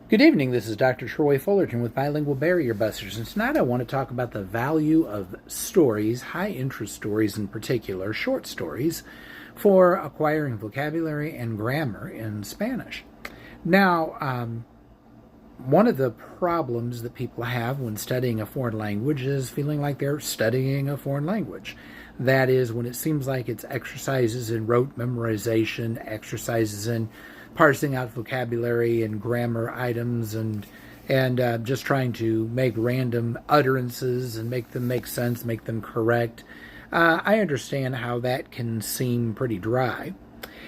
Good evening, this is Dr. Troy Fullerton with Bilingual Barrier Busters, and tonight I want to talk about the value of stories, high interest stories in particular, short stories, for acquiring vocabulary and grammar in Spanish. Now, one of the problems that people have when studying a foreign language is feeling like they're studying a foreign language. That is, when it seems like it's exercises in rote memorization, exercises in parsing out vocabulary and grammar items, and just trying to make random utterances and make them make sense, make them correct. I understand how that can seem pretty dry.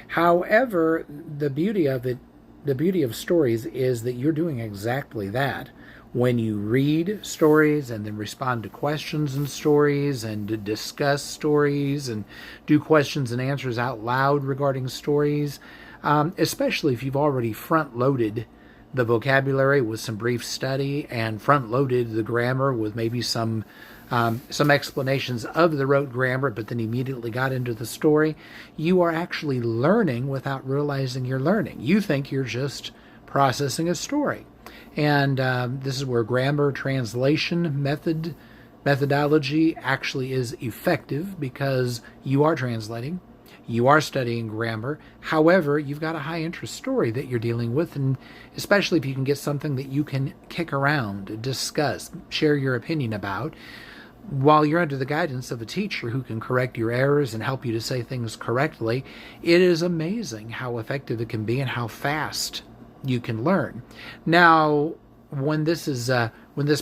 However, the beauty of stories is that you're doing exactly that. When you read stories and then respond to questions in stories and to discuss stories and do questions and answers out loud regarding stories, especially if you've already front-loaded the vocabulary with some brief study and front-loaded the grammar with maybe some explanations of the rote grammar, but then immediately got into the story, you are actually learning without realizing you're learning. You think you're just processing a story. And this is where grammar translation methodology actually is effective, because you are translating, you are studying grammar. However, you've got a high interest story that you're dealing with, and especially if you can get something that you can kick around, discuss, share your opinion about, while you're under the guidance of a teacher who can correct your errors and help you to say things correctly, it is amazing how effective it can be and how fast you can learn. Now, when this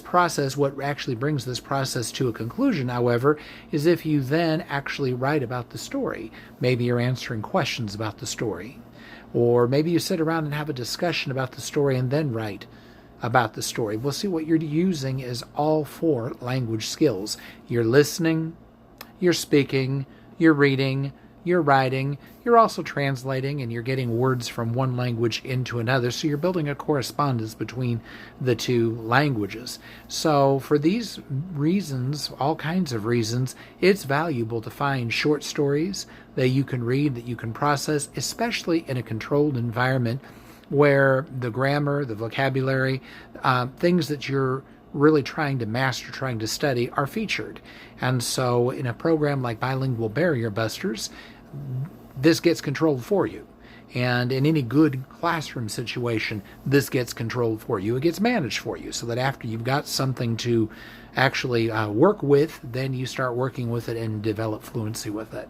process, what actually brings this process to a conclusion, however, is if you then actually write about the story. Maybe you're answering questions about the story, or maybe you sit around and have a discussion about the story and then write about the story. We'll see, what you're using is all four language skills. You're listening, you're speaking, you're reading, you're writing, you're also translating, and you're getting words from one language into another. So you're building a correspondence between the two languages. So for these reasons, all kinds of reasons, it's valuable to find short stories that you can read, that you can process, especially in a controlled environment where the grammar, the vocabulary, things that you're really trying to master, trying to study, are featured. And so in a program like Bilingual Barrier Busters, this gets controlled for you. And in any good classroom situation, this gets controlled for you. It gets managed for you, so that after you've got something to actually work with, then you start working with it and develop fluency with it.